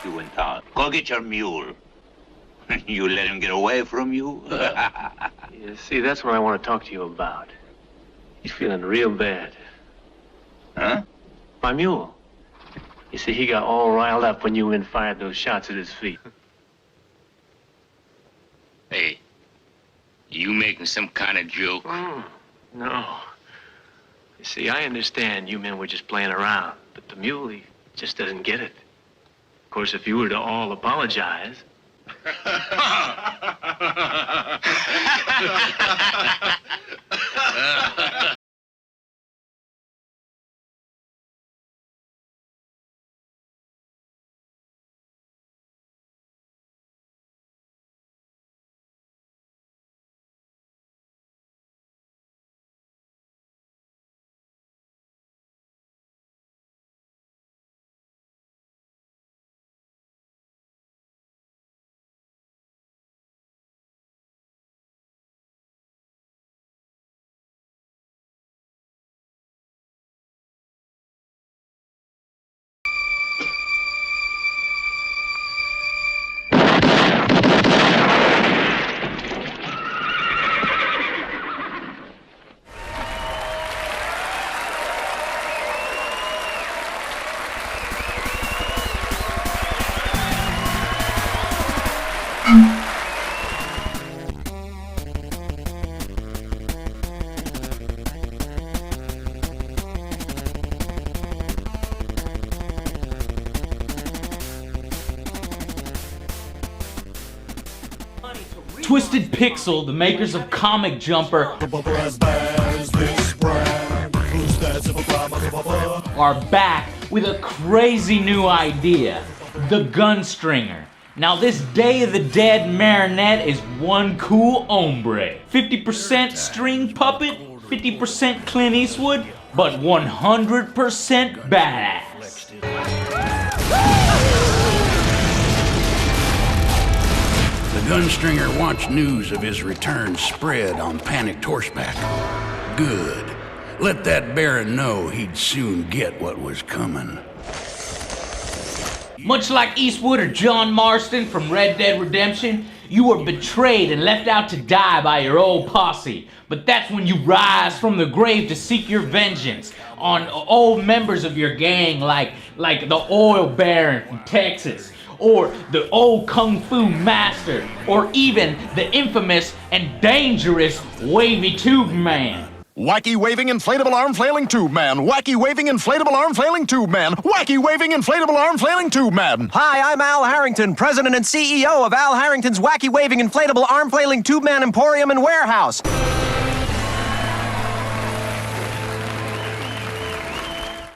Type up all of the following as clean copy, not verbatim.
you in town. Go get your mule. You let him get away from you? You see, that's what I want to talk to you about. He's feeling real bad. Huh? My mule. You see, he got all riled up when you men fired those shots at his feet. Hey, you making some kind of joke? No. You see, I understand you men were just playing around, but the mule, he just doesn't get it. Of course, if you were to all apologize... Twisted Pixel, the makers of Comic Jumper, are back with a crazy new idea, the Gunstringer. Now this Day of the Dead marionette is one cool hombre. 50% string puppet, 50% Clint Eastwood, but 100% badass. The Gunstringer wants news of his return spread on panicked horseback. Good. Let that Baron know he'd soon get what was coming. Much like Eastwood or John Marston from Red Dead Redemption, you were betrayed and left out to die by your old posse. But that's when you rise from the grave to seek your vengeance on old members of your gang like the Oil Baron from Texas, or the old Kung Fu Master, or even the infamous and dangerous Wavy Tube Man. Wacky waving inflatable arm flailing tube man. Wacky waving inflatable arm flailing tube man. Wacky waving inflatable arm flailing tube man. Hi, I'm Al Harrington, president and CEO of Al Harrington's Wacky Waving Inflatable Arm Flailing Tube Man Emporium and Warehouse.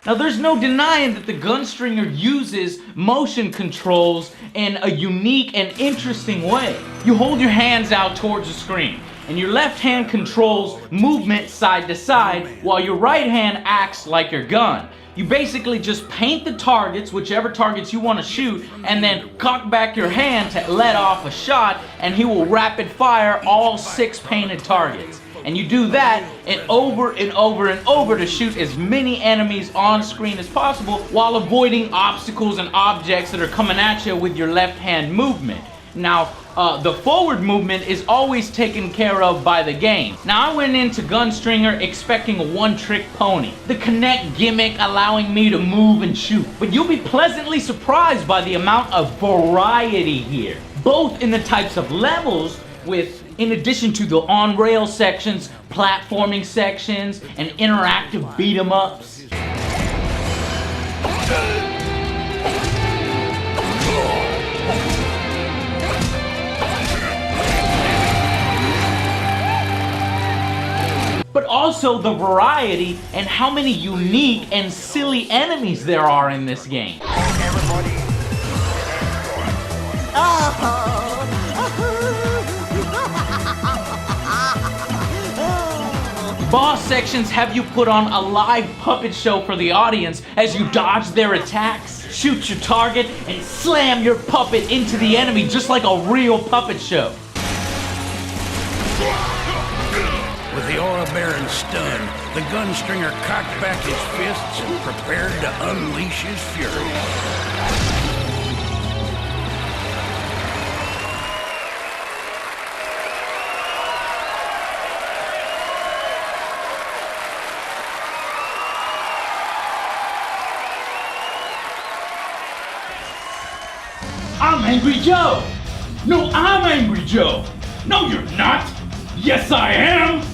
Now there's no denying that the Gunstringer uses motion controls in a unique and interesting way. You hold your hands out towards the screen, and your left hand controls movement side to side, while your right hand acts like your gun. You basically just paint the targets, whichever targets you want to shoot, and then cock back your hand to let off a shot, and he will rapid fire all 6 painted targets. And you do that and over and over and over to shoot as many enemies on screen as possible while avoiding obstacles and objects that are coming at you with your left hand movement. Now, the forward movement is always taken care of by the game. Now, I went into Gunstringer expecting a one-trick pony, the Kinect gimmick allowing me to move and shoot. But you'll be pleasantly surprised by the amount of variety here, both in the types of levels with, in addition to the on-rail sections, platforming sections, and interactive beat-em-ups. But also the variety and how many unique and silly enemies there are in this game. Boss sections have you put on a live puppet show for the audience as you dodge their attacks, shoot your target, and slam your puppet into the enemy just like a real puppet show. With the Oil Baron stunned, the Gunstringer cocked back his fists and prepared to unleash his fury. I'm Angry Joe. No, I'm Angry Joe. No, you're not. Yes, I am.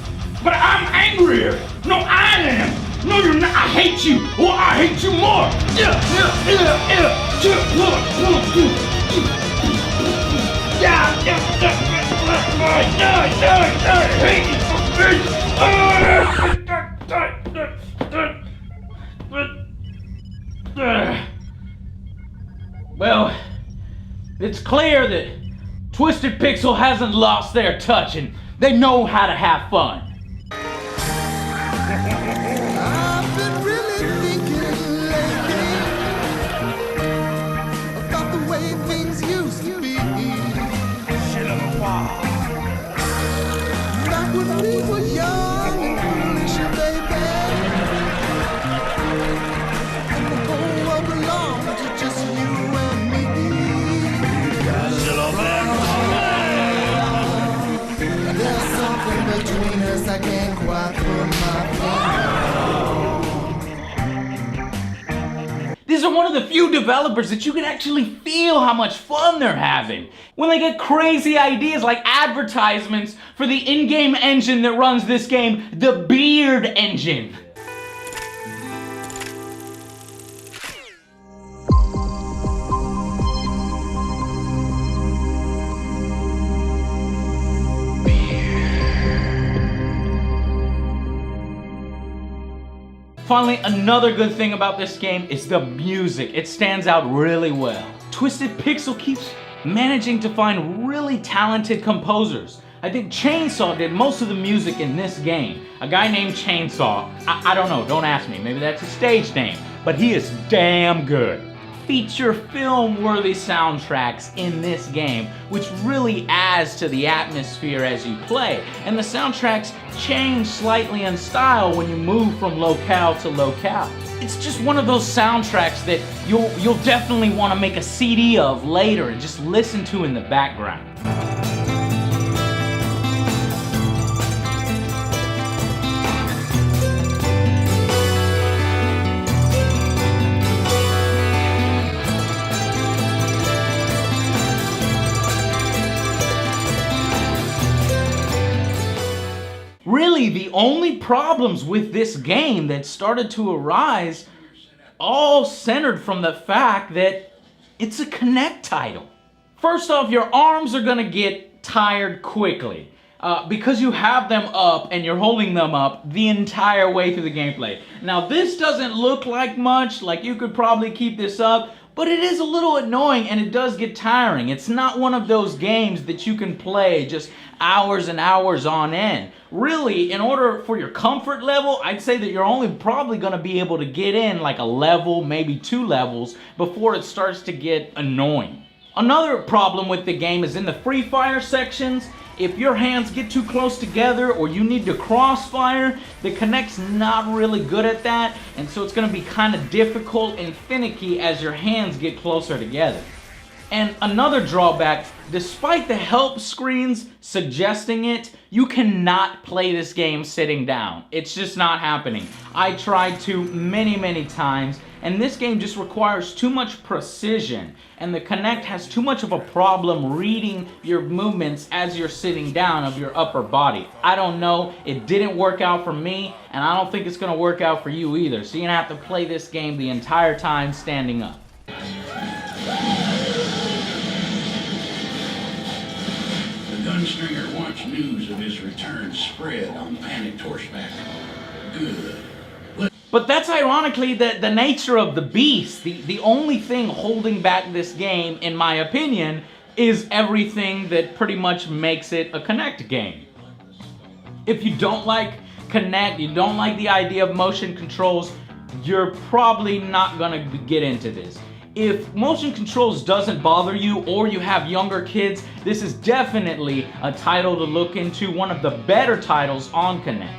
But I'm angrier. No, I am. No, you're not. I hate you. Or I hate you more. Well, it's clear that Twisted Pixel hasn't lost their touch and they know how to have fun. I've been really thinking lately about the way things used to be. Back when we were young and foolish, baby, and the whole world belonged to just you and me. There's something between us I can't quite put my finger on. These are one of the few developers that you can actually feel how much fun they're having. When they get crazy ideas like advertisements for the in-game engine that runs this game, the Beard Engine. Finally, another good thing about this game is the music. It stands out really well. Twisted Pixel keeps managing to find really talented composers. I think Chainsaw did most of the music in this game. A guy named Chainsaw, I don't know, don't ask me, maybe that's his stage name, but he is damn good. Feature film-worthy soundtracks in this game, which really adds to the atmosphere as you play. And the soundtracks change slightly in style when you move from locale to locale. It's just one of those soundtracks that you'll definitely want to make a CD of later and just listen to in the background. Really, the only problems with this game that started to arise all centered from the fact that it's a Kinect title. First off, your arms are gonna get tired quickly because you have them up and you're holding them up the entire way through the gameplay. Now, this doesn't look like much, like you could probably keep this up, but it is a little annoying and it does get tiring. It's not one of those games that you can play just hours and hours on end. Really, in order for your comfort level, I'd say that you're only probably gonna be able to get in like a level, maybe 2 levels, before it starts to get annoying. Another problem with the game is in the free fire sections. If your hands get too close together or you need to crossfire, the Kinect's not really good at that, and so it's gonna be kind of difficult and finicky as your hands get closer together. And another drawback, despite the help screens suggesting it, you cannot play this game sitting down. It's just not happening. I tried to many times, and this game just requires too much precision, and the Kinect has too much of a problem reading your movements as you're sitting down of your upper body. I don't know, it didn't work out for me, and I don't think it's gonna work out for you either, so you're gonna have to play this game the entire time standing up. Gunstringer wants news of his return spread on Panicked Horseback. Good. But that's ironically the nature of the beast. The only thing holding back this game, in my opinion, is everything that pretty much makes it a Kinect game. If you don't like Kinect, you don't like the idea of motion controls, you're probably not gonna get into this. If motion controls doesn't bother you or you have younger kids, this is definitely a title to look into, one of the better titles on Kinect.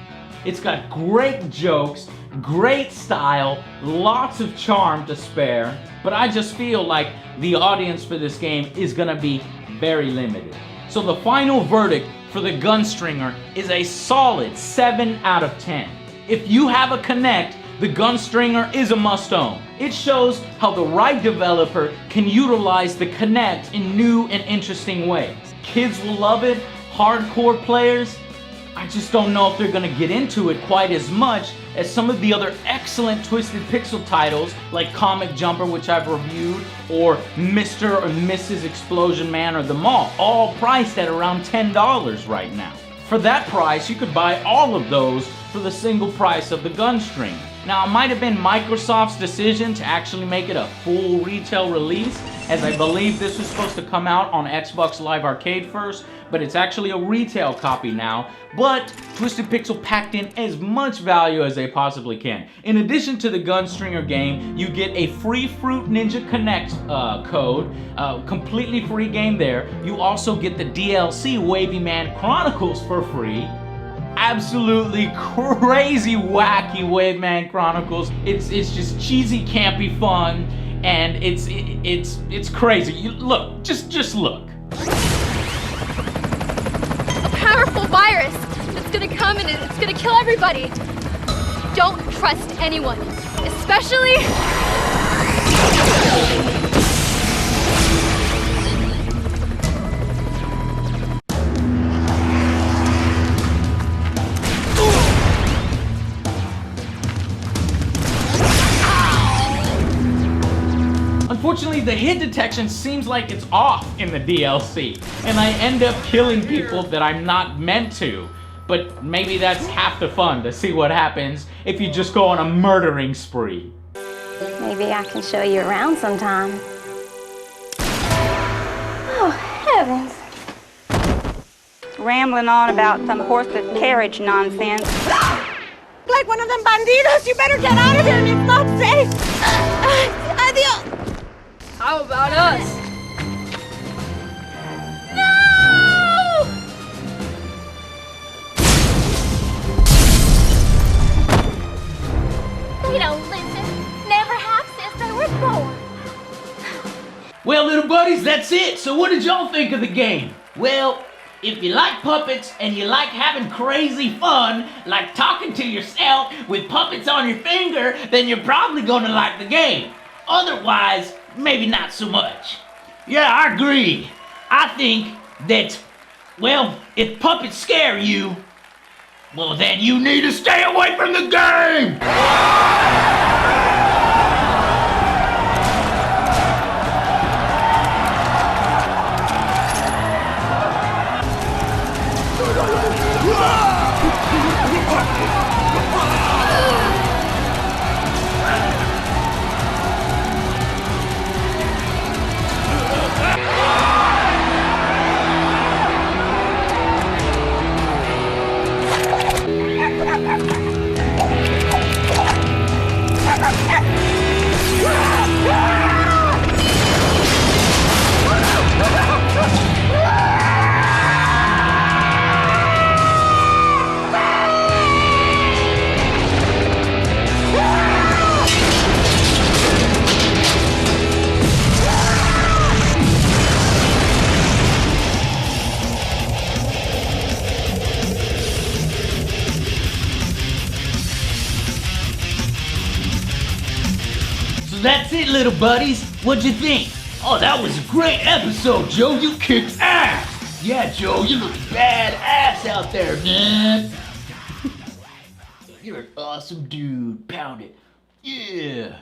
It's got great jokes, great style, lots of charm to spare, but I just feel like the audience for this game is gonna be very limited. So the final verdict for the Gunstringer is a solid 7 out of 10. If you have a Kinect, The Gunstringer is a must-own. It shows how the right developer can utilize the Kinect in new and interesting ways. Kids will love it, hardcore players, I just don't know if they're gonna get into it quite as much as some of the other excellent Twisted Pixel titles like Comic Jumper, which I've reviewed, or Mr. or Mrs. Explosion Man or The Mall, all priced at around $10 right now. For that price, you could buy all of those for the single price of the Gunstringer. Now, it might have been Microsoft's decision to actually make it a full retail release, as I believe this was supposed to come out on Xbox Live Arcade first, but it's actually a retail copy now. But Twisted Pixel packed in as much value as they possibly can. In addition to the Gunstringer game, you get a free Fruit Ninja Connect code, completely free game there. You also get the DLC Wavy Man Chronicles for free. Absolutely crazy wacky Waveman Chronicles. It's just cheesy, campy fun, and it's crazy. Look, just look. A powerful virus that's gonna come and it's gonna kill everybody. Don't trust anyone, especially. Unfortunately, the hit detection seems like it's off in the DLC, and I end up killing people that I'm not meant to. But maybe that's half the fun, to see what happens if you just go on a murdering spree. Maybe I can show you around sometime. Oh, heavens. Rambling on about some horse and carriage nonsense. Like one of them bandidos, you better get out of here, and it's not safe. Adios. How about us? No! They don't listen. Never have since they were born. Well, little buddies, that's it. So what did y'all think of the game? Well, if you like puppets and you like having crazy fun, like talking to yourself with puppets on your finger, then you're probably gonna like the game. Otherwise, maybe not so much. Yeah, I agree. I think that, well, if puppets scare you, well, then you need to stay away from the game! That's it, little buddies. What'd you think? Oh, that was a great episode, Joe. You kicked ass. Yeah, Joe, you look badass out there, man. You're an awesome dude. Pound it. Yeah.